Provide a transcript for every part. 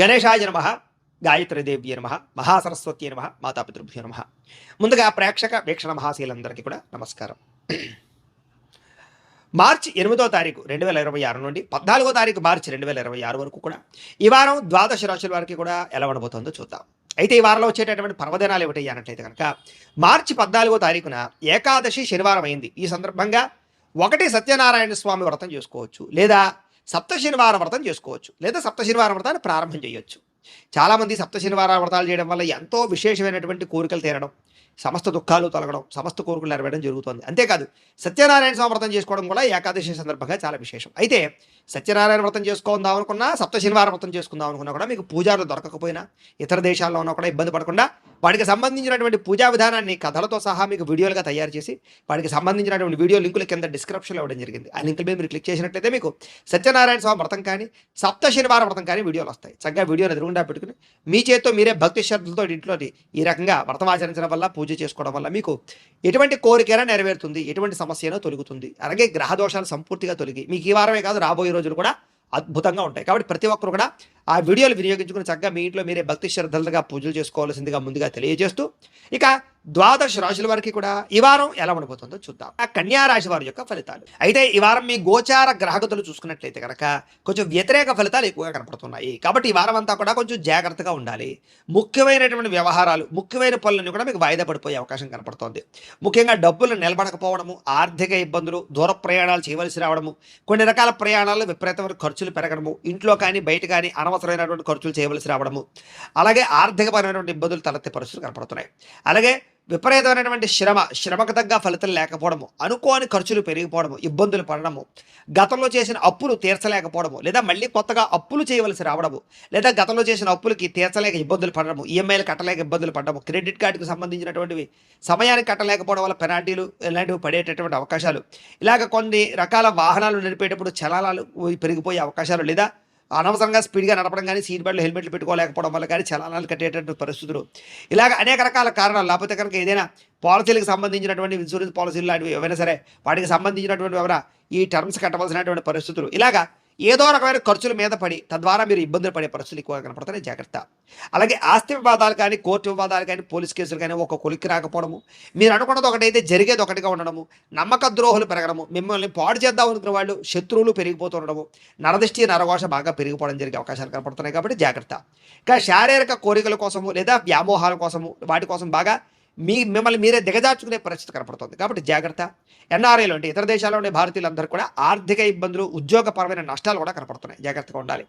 గణేశాయ నమః, గాయత్రీదేవ్యే నమః, మహాసరస్వత్యే నమః, మాతాపితృభ్యో నమః. ముందుగా ప్రేక్షక వీక్షణ మహాశీలందరికీ కూడా నమస్కారం. మార్చి 8వ తారీఖు 2026 నుండి 14వ తారీఖు మార్చి 2026 వరకు కూడా ఈ వారం ద్వాదశ రాశుల వారికి కూడా ఎలా ఉండబోతుందో చూద్దాం. అయితే ఈ వారంలో వచ్చేటటువంటి పర్వదినాలు ఏమిటి అన్నట్లయితే కనుక మార్చి 14వ తారీఖున ఏకాదశి శనివారం అయింది. ఈ సందర్భంగా ఒకటి సత్యనారాయణ స్వామి వ్రతం చేసుకోవచ్చు, లేదా సప్త శనివారం వ్రతం చేసుకోవచ్చు, లేదా సప్త శనివారం వ్రతాన్ని ప్రారంభం చేయొచ్చు. చాలామంది సప్త శనివారం వ్రతాలు చేయడం వల్ల ఎంతో విశేషమైనటువంటి కోరికలు తీరడం, సమస్త దుఃఖాలు తొలగడం, సమస్త కోరికలు నెరవేరడం జరుగుతుంది. అంతేకాదు సత్యనారాయణ స్వామి వ్రతం చేసుకోవడం కూడా ఏకాదశి సందర్భంగా చాలా విశేషం. అయితే సత్యనారాయణ వ్రతం చేసుకుందాం అనుకున్నా, సప్త శనివారం వ్రతం చేసుకుందాం అనుకున్నా కూడా మీకు పూజారులు దొరకకపోయినా, ఇతర దేశాల్లో ఉన్నా కూడా ఇబ్బంది పడకుండా వాటికి సంబంధించినటువంటి పూజా విధానాన్ని కథలతో సహా మీకు వీడియోలుగా తయారు చేసి వాటికి సంబంధించినటువంటి వీడియో లింకులు కింద డిస్క్రిప్షన్లో ఇవ్వడం జరిగింది. ఆ లింకుల మీద మీరు క్లిక్ చేసినట్లయితే మీకు సత్యనారాయణ స్వామి వ్రతం కానీ సప్త శనివారం వ్రతం కానీ వీడియోలు వస్తాయి. చక్కగా వీడియోని ఎదురుగుండా పెట్టుకుని మీ చేతితో మీరే భక్తి శ్రద్ధలతో ఇంట్లో ఈ రకంగా వ్రతం ఆచరించడం వల్ల, పూజ చేసుకోవడం వల్ల మీకు ఎటువంటి కోరికైనా నెరవేరుతుంది, ఎటువంటి సమస్యనో తొలుగుతుంది. అలాగే గ్రహ దోషాలు సంపూర్తిగా తొలగి మీకు ఈ వారమే కాదు రాబోయే రోజులు కూడా అద్భుతంగా ఉంటాయి. కాబట్టి ప్రతి ఒక్కరు కూడా ఆ వీడియోలు వినియోగించుకుని చక్కగా మీ ఇంట్లో మీరే భక్తి శ్రద్ధలుగా పూజలు చేసుకోవాల్సిందిగా ముందుగా తెలియజేస్తూ, ఇక ద్వాదశ రాశుల వారికి కూడా ఈ వారం ఎలా ఉండబోతుందో చూద్దాం. ఆ కన్యా రాశి వారి యొక్క ఫలితాలు. అయితే ఈ వారం మీ గోచార గ్రహగతులు చూసుకున్నట్లయితే కనుక కొంచెం వ్యతిరేక ఫలితాలు ఎక్కువగా కనపడుతున్నాయి. కాబట్టి ఈ వారం అంతా కూడా కొంచెం జాగ్రత్తగా ఉండాలి. ముఖ్యమైనటువంటి వ్యవహారాలు, ముఖ్యమైన పనులన్నీ కూడా మీకు వాయిదా పడిపోయే అవకాశం కనపడుతోంది. ముఖ్యంగా డబ్బులు నిలబడకపోవడము, ఆర్థిక ఇబ్బందులు, దూర ప్రయాణాలు చేయవలసి రావడము, కొన్ని రకాల ప్రయాణాలు విపరీతమైన ఖర్చులు పెరగడము, ఇంట్లో కానీ బయట కానీ అనవసరమైనటువంటి ఖర్చులు చేయవలసి రావడము, అలాగే ఆర్థికపరమైనటువంటి ఇబ్బందులు తలెత్తే పరిస్థితులు కనపడుతున్నాయి. అలాగే విపరీతమైనటువంటి శ్రమకు తగ్గ ఫలితం లేకపోవడము, అనుకోని ఖర్చులు పెరిగిపోవడము, ఇబ్బందులు పడడము, గతంలో చేసిన అప్పులు తీర్చలేకపోవడము, లేదా మళ్ళీ కొత్తగా అప్పులు చేయవలసి రావడము, లేదా గతంలో చేసిన అప్పులకి తీర్చలేక ఇబ్బందులు పడడము, ఈఎంఐలు కట్టలేక ఇబ్బందులు పడడము, క్రెడిట్ కార్డుకు సంబంధించినటువంటివి సమయానికి కట్టలేకపోవడం వల్ల పెనాల్టీలు ఇలాంటివి పడేటటువంటి అవకాశాలు, ఇలాగ కొన్ని రకాల వాహనాలు నడిపేటప్పుడు చలానాలు పెరిగిపోయే అవకాశాలు, లేదా అనవసరంగా స్పీడ్గా నడపడం కానీ, సీట్ బెల్ట్లు హెల్మెట్లు పెట్టుకోలేకపోవడం వల్ల కానీ చలానాలు కట్టేటటువంటి పరిస్థితులు, ఇలాగ అనేక రకాల కారణాలు. లేకపోతే కనుక ఏదైనా పాలసీలకు సంబంధించినటువంటి ఇన్సూరెన్స్ పాలసీలు లాంటివి ఏవైనా సరే వాటికి సంబంధించినటువంటి ఎవరైనా ఈ టర్మ్స్ కట్టవలసినటువంటి పరిస్థితులు, ఇలాగా ఏదో రకమైన ఖర్చుల మీద పడి తద్వారా మీరు ఇబ్బందులు పడే పరిస్థితులు ఎక్కువగా కనపడతాయి. జాగ్రత్త. అలాగే ఆస్తి వివాదాలు కానీ, కోర్టు వివాదాలు కానీ, పోలీస్ కేసులు కానీ ఒక కొలిక్కి రాకపోవడము, మీరు అనుకున్నది ఒకటైతే జరిగేది ఒకటిగా ఉండడము, నమ్మక ద్రోహులు పెరగడము, మిమ్మల్ని పాడు చేద్దాం అనుకున్న వాళ్ళు శత్రువులు పెరిగిపోతుండడము, నరదిష్టి నరఘోష బాగా పెరిగిపోవడం జరిగే అవకాశాలు కనపడుతున్నాయి. కాబట్టి జాగ్రత్త. ఇంకా శారీరక కోరికల కోసము లేదా వ్యామోహాల కోసము వాటి కోసం బాగా మిమ్మల్ని మీరే దిగజార్చుకునే పరిస్థితి కనపడుతుంది. కాబట్టి జాగ్రత్త. ఎన్ఆర్ఐలు అంటే ఇతర దేశాల్లో ఉండే భారతీయులందరూ కూడా ఆర్థిక ఇబ్బందులు, ఉద్యోగపరమైన నష్టాలు కూడా కనపడుతున్నాయి. జాగ్రత్తగా ఉండాలి.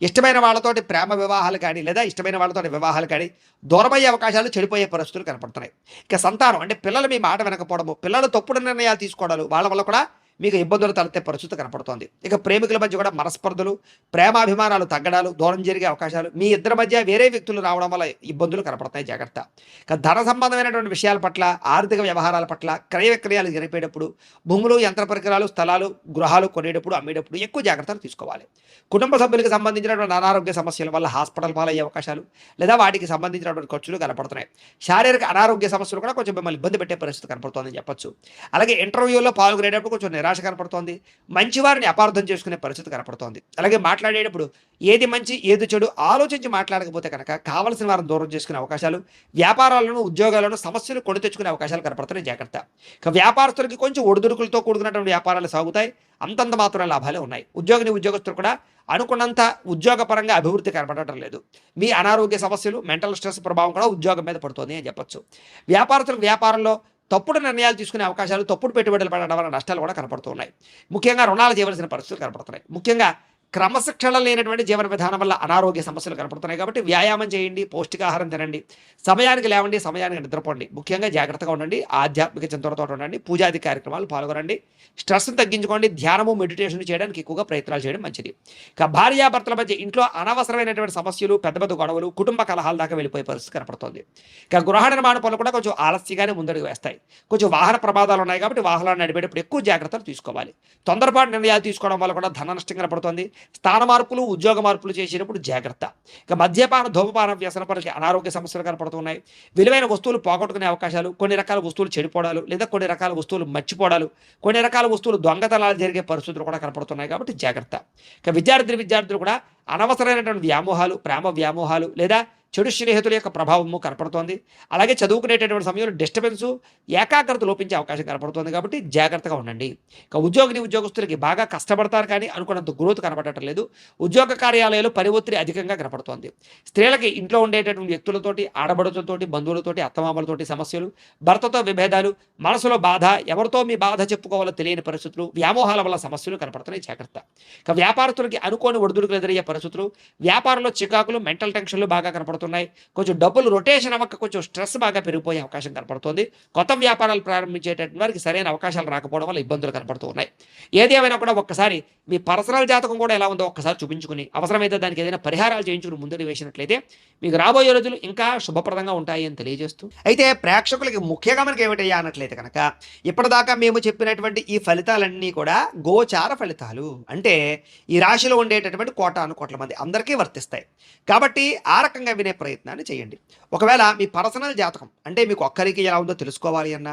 ఇష్టమైన వాళ్ళతోటి ప్రేమ వివాహాలు కానీ, లేదా ఇష్టమైన వాళ్ళతోటి వివాహాలు కానీ దూరమయ్యే అవకాశాలు, చెడిపోయే పరిస్థితులు కనపడుతున్నాయి. ఇక సంతానం అంటే పిల్లలు మీ మాట వినకపోవడము, పిల్లలు తప్పుడు నిర్ణయాలు తీసుకోవడాలు, వాళ్ళ వల్ల కూడా మీకు ఇబ్బందులు తలెత్తే పరిస్థితి కనపడుతోంది. ఇక ప్రేమికుల మధ్య కూడా మనస్పర్ధలు, ప్రేమాభిమానాలు తగ్గడాలు, దూరం జరిగే అవకాశాలు, మీ ఇద్దరి మధ్య వేరే వ్యక్తులు రావడం వల్ల ఇబ్బందులు కనపడతాయి. జాగ్రత్త. ఇక ధన సంబంధమైనటువంటి విషయాల పట్ల, ఆర్థిక వ్యవహారాల పట్ల, క్రయ విక్రయాలు జరిపేటప్పుడు, భూములు, యంత్ర పరికరాలు, స్థలాలు, గృహాలు కొనేటప్పుడు, అమ్మేటప్పుడు ఎక్కువ జాగ్రత్తలు తీసుకోవాలి. కుటుంబ సభ్యులకు సంబంధించినటువంటి అనారోగ్య సమస్యల వల్ల హాస్పిటల్ పాలయ్యే అవకాశాలు, లేదా వాటికి సంబంధించినటువంటి ఖర్చులు కనపడుతున్నాయి. శారీరక అనారోగ్య సమస్యలు కూడా కొంచెం మిమ్మల్ని ఇబ్బంది పెట్టే పరిస్థితి కనపడుతుందని చెప్పొచ్చు. అలాగే ఇంటర్వ్యూలో పాల్గొనేటప్పుడు కొంచెం నిరాశ కనపడుతోంది. మంచివారిని అపార్థం చేసుకునే పరిస్థితి కనపడుతోంది. అలాగే మాట్లాడేటప్పుడు ఏది మంచి ఏది చెడు ఆలోచించి మాట్లాడకపోతే కనుక కావలసిన వారిని దూరం చేసుకునే అవకాశాలు, వ్యాపారాలను, ఉద్యోగాలను సమస్యలు కొని తెచ్చుకునే అవకాశాలు కనపడుతున్నాయి. జాగ్రత్త. ఇక వ్యాపారస్తులకి కొంచెం ఒడిదుడుకులతో కూడుకున్నటువంటి వ్యాపారాలు సాగుతాయి. అంతంత మాత్రం లాభాలే ఉన్నాయి. ఉద్యోగస్తులు కూడా అనుకున్నంత ఉద్యోగపరంగా అభివృద్ధి కనపడటం లేదు. మీ అనారోగ్య సమస్యలు, మెంటల్ స్ట్రెస్ ప్రభావం కూడా ఉద్యోగం మీద పడుతుంది అని చెప్పొచ్చు. వ్యాపారస్తులకు వ్యాపారంలో తప్పుడు నిర్ణయాలు తీసుకునే అవకాశాలు, తప్పుడు పెట్టుబడులు పడడం వల్ల నష్టాలు కూడా కనపడుతున్నాయి. ముఖ్యంగా రుణాలు చేయవలసిన పరిస్థితులు కనపడుతున్నాయి. ముఖ్యంగా క్రమశిక్షణ లేనటువంటి జీవన విధానం వల్ల అనారోగ్య సమస్యలు కనపడుతున్నాయి. కాబట్టి వ్యాయామం చేయండి, పౌష్టికాహారం తినండి, సమయానికి లేవండి, సమయానికి నిద్రపోండి. ముఖ్యంగా జాగ్రత్తగా ఉండండి. ఆధ్యాత్మిక చింతనతో ఉండండి. పూజాది కార్యక్రమాలు పాల్గొనండి. స్ట్రెస్ని తగ్గించుకోండి. ధ్యానము, మెడిటేషన్ చేయడానికి ఎక్కువగా ప్రయత్నాలు చేయడం మంచిది. ఇక భార్యాభర్తల మధ్య ఇంట్లో అనవసరమైనటువంటి సమస్యలు, పెద్ద పెద్ద గొడవలు, కుటుంబ కలహాల దాకా వెళ్ళిపోయే పరిస్థితి కనపడుతుంది. ఇక గృహ నిర్మాణ పనులు కూడా కొంచెం ఆలస్యంగానే ముందడుగు వేస్తాయి. కొంచెం వాహన ప్రమాదాలు ఉన్నాయి. కాబట్టి వాహనాలు నడిపేటప్పుడు ఎక్కువ జాగ్రత్తలు తీసుకోవాలి. తొందరపాటు నిర్ణయాలు తీసుకోవడం వల్ల కూడా ధన నష్టం కనపడుతుంది. స్థాన మార్పులు, ఉద్యోగ మార్పులు చేసేటప్పుడు జాగ్రత్త. ఇక మద్యపాన, ధూమపాన వ్యసన పరులకి అనారోగ్య సమస్యలు కనపడుతున్నాయి. విలువైన వస్తువులు పోగొట్టుకునే అవకాశాలు, కొన్ని రకాల వస్తువులు చెడిపోవడాలు, లేదా కొన్ని రకాల వస్తువులు మర్చిపోవడాలు, కొన్ని రకాల వస్తువులు దొంగతనాలు జరిగే పరిస్థితులు కూడా కనపడుతున్నాయి కాబట్టి జాగ్రత్త. ఇక విద్యార్థులు కూడా అనవసరమైనటువంటి వ్యామోహాలు, ప్రేమ వ్యామోహాలు లేదా చెడు స్నేహితుల యొక్క ప్రభావము కనపడుతోంది. అలాగే చదువుకునేటటువంటి సమయంలో డిస్టర్బెన్సు, ఏకాగ్రత లోపించే అవకాశం కనపడుతుంది కాబట్టి జాగ్రత్తగా ఉండండి. ఇక ఉద్యోగస్తులకి బాగా కష్టపడతారు కానీ అనుకున్నంత గ్రోత్ కనపడటం లేదు. ఉద్యోగ కార్యాలయాలు పని ఒత్తిడి అధికంగా కనపడుతోంది. స్త్రీలకి ఇంట్లో ఉండేటటువంటి వ్యక్తులతోటి, ఆడబడులతోటి, బంధువులతోటి, అత్తమామలతోటి సమస్యలు, భర్తతో విభేదాలు, మనసులో బాధ, ఎవరితో మీ బాధ చెప్పుకోవాలో తెలియని పరిస్థితులు, వ్యామోహాల వల్ల సమస్యలు కనపడుతున్నాయి జాగ్రత్త. ఇక వ్యాపారస్తులకి అనుకోని ఒడిదుడుకులు ఎదురయ్యే పరిస్థితులు, వ్యాపారంలో చికాకులు, మెంటల్ టెన్షన్లు బాగా కనపడుతున్నాయి. కొంచెం డబ్బులు రొటేషన్ అవ్వక కొంచెం స్ట్రెస్ బాగా పెరిగిపోయే అవకాశం కనపడుతుంది. కొత్త వ్యాపారాలు ప్రారంభించేటటువంటి వారికి సరైన అవకాశాలు రాకపోవడం వల్ల ఇబ్బందులు కనపడుతూ ఉన్నాయి. ఏది ఏమైనా కూడా ఒక్కసారి మీ పర్సనల్ జాతకం కూడా ఎలా ఉందో ఒక్కసారి చూపించుకుని, అవసరమైతే దానికి ఏదైనా పరిహారాలు చేయించుకుని ముందుకు వేసినట్లయితే మీకు రాబోయే రోజులు ఇంకా శుభప్రదంగా ఉంటాయి అని తెలియజేస్తూ, అయితే ప్రేక్షకులకి ముఖ్యంగా మనకి ఏమిటయ్యా అన్నట్లయితే కనుక ఇప్పటిదాకా మేము చెప్పినటువంటి ఈ ఫలితాలన్నీ కూడా గోచార ఫలితాలు. అంటే ఈ రాశిలో ఉండేటటువంటి కోటాను కోట్ల మంది అందరికీ వర్తిస్తాయి. కాబట్టి ఆ రకంగా వినే ప్రయత్నాన్ని చేయండి. ఒకవేళ మీ పర్సనల్ జాతకం అంటే మీకు ఒక్కరికి ఎలా ఉందో తెలుసుకోవాలి అన్నా,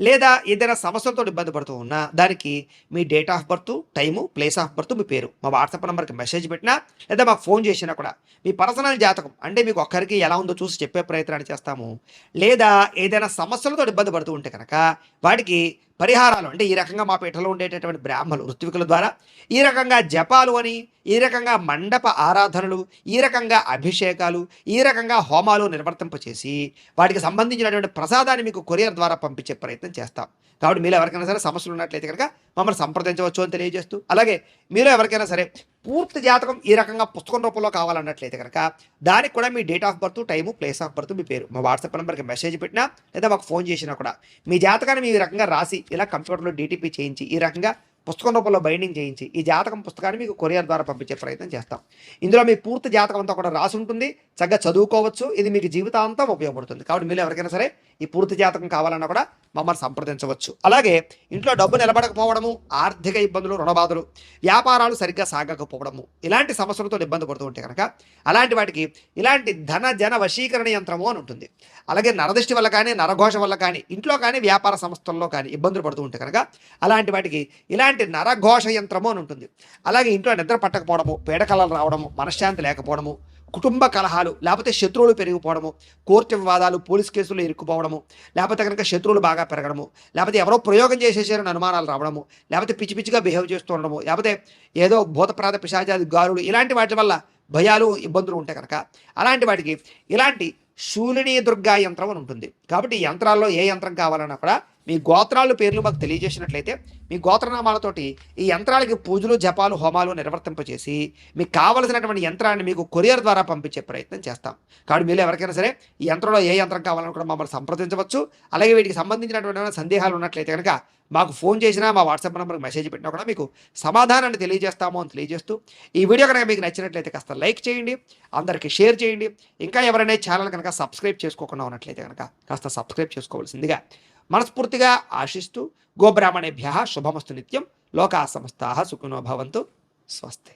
లేదా ఏదైనా సమస్యలతో ఇబ్బంది పడుతూ ఉన్నా, దానికి మీ date of birth, time, place of birth, మీ పేరు మా వాట్సాప్ నెంబర్కి మెసేజ్ పెట్టినా లేదా మాకు ఫోన్ చేసినా కూడా మీ పర్సనల్ జాతకం అంటే మీకు ఒక్కరికి ఎలా ఉందో చూసి చెప్పే ప్రయత్నాన్ని చేస్తాము. లేదా ఏదైనా సమస్యలతో ఇబ్బంది పడుతూ ఉంటే కనుక వాటికి పరిహారాలు అంటే ఈ రకంగా మా పీఠలో ఉండేటటువంటి బ్రాహ్మణులు ఋత్వికుల ద్వారా ఈ రకంగా జపాలు అని, ఈ రకంగా మండప ఆరాధనలు, ఈ రకంగా అభిషేకాలు, ఈ రకంగా హోమాలు నిర్వర్తింపచేసి వాటికి సంబంధించినటువంటి ప్రసాదాన్ని మీకు కొరియర్ ద్వారా పంపించే ప్రయత్నం చేస్తాం. కాబట్టి మీరు ఎవరికైనా సరే సమస్యలు ఉన్నట్లయితే కనుక మమ్మల్ని సంప్రదించవచ్చు అని తెలియజేస్తూ, అలాగే మీరు ఎవరికైనా సరే పూర్తి జాతకం ఈ రకంగా పుస్తకం రూపంలో కావాలన్నట్లయితే కనుక దానికి కూడా మీ date of birth, time, place of birth, మీ పేరు మా వాట్సాప్ నెంబర్కి మెసేజ్ పెట్టినా లేదా మాకు ఫోన్ చేసినా కూడా మీ జాతకాన్ని మీ రకంగా రాసి ఇలా కంప్యూటర్లో డీటీపీ చేయించి ఈ రకంగా పుస్తకం రూపంలో బైండింగ్ చేయించి ఈ జాతకం పుస్తకాన్ని మీకు కొరియర్ ద్వారా పంపించే ప్రయత్నం చేస్తాం. ఇందులో మీ పూర్తి జాతకం అంతా కూడా రాసి ఉంటుంది. చక్కగా చదువుకోవచ్చు. ఇది మీకు జీవితాంతం ఉపయోగపడుతుంది. కాబట్టి మీరు ఎవరికైనా సరే ఈ పూర్తి జాతకం కావాలన్నా కూడా మమ్మల్ని సంప్రదించవచ్చు. అలాగే ఇంట్లో డబ్బు నిలబడకపోవడము, ఆర్థిక ఇబ్బందులు, రుణబాధలు, వ్యాపారాలు సరిగ్గా సాగకపోవడము, ఇలాంటి సమస్యలతో ఇబ్బంది పడుతూ ఉంటే కనుక అలాంటి వాటికి ఇలాంటి ధన జన వశీకరణ యంత్రము అని ఉంటుంది. అలాగే నరదృష్టి వల్ల కానీ, నరఘోష వల్ల కానీ, ఇంట్లో కానీ, వ్యాపార సంస్థల్లో కానీ ఇబ్బందులు పడుతూ ఉంటే కనుక అలాంటి వాటికి ఇలాంటి నరఘోష యంత్రము అని ఉంటుంది. అలాగే ఇంట్లో నిద్ర పట్టకపోవడము, పీడకలలు రావడము, మనశ్శాంతి లేకపోవడము, కుటుంబ కలహాలు, లేకపోతే శత్రువులు పెరిగిపోవడము, కోర్టు వివాదాలు, పోలీస్ కేసులు ఇరుక్కుపోవడము, లేకపోతే కనుక శత్రువులు బాగా పెరగడము, లేకపోతే ఎవరో ప్రయోగం చేసేసారని అనుమానాలు రావడము, లేకపోతే పిచ్చి పిచ్చిగా బిహేవ్ చేస్తూ ఉండడము, లేకపోతే ఏదో భూతప్రాత పిశాచాది గారులు, ఇలాంటి వాటి వల్ల భయాలు, ఇబ్బందులు ఉంటాయి కనుక అలాంటి వాటికి ఇలాంటి శూలిని దుర్గా యంత్రం అని ఉంటుంది. కాబట్టి ఈ యంత్రాల్లో ఏ యంత్రం కావాలన్నా కూడా మీ గోత్రాలు పేర్లు మాకు తెలియజేసినట్లయితే మీ గోత్రనామాలతోటి ఈ యంత్రాలకి పూజలు, జపాలు, హోమాలు నిర్వర్తింపచేసి మీకు కావలసినటువంటి యంత్రాన్ని మీకు కొరియర్ ద్వారా పంపించే ప్రయత్నం చేస్తాం. కాబట్టి మీరు ఎవరికైనా సరే ఈ యంత్రంలో ఏ యంత్రం కావాలని కూడా మమ్మల్ని సంప్రదించవచ్చు. అలాగే వీటికి సంబంధించినటువంటి సందేహాలు ఉన్నట్లయితే కనుక మాకు ఫోన్ చేసినా, మా వాట్సాప్ నెంబర్కి మెసేజ్ పెట్టినా కూడా మీకు సమాధానాన్ని తెలియజేస్తాము అని తెలియజేస్తూ, ఈ వీడియో కనుక మీకు నచ్చినట్లయితే కాస్త లైక్ చేయండి, అందరికీ షేర్ చేయండి. ఇంకా ఎవరైనా ఛానల్ కనుక సబ్స్క్రైబ్ చేసుకోకుండా ఉన్నట్లయితే కనుక కాస్త సబ్స్క్రైబ్ చేసుకోవాల్సిందిగా మనస్ఫూర్తిగా ఆశిస్తూ, గోబ్రాహ్మణేభ్యః శుభమస్తు నిత్యం. లోకా సమస్తాః సుఖినో భవంతు. స్వస్తి.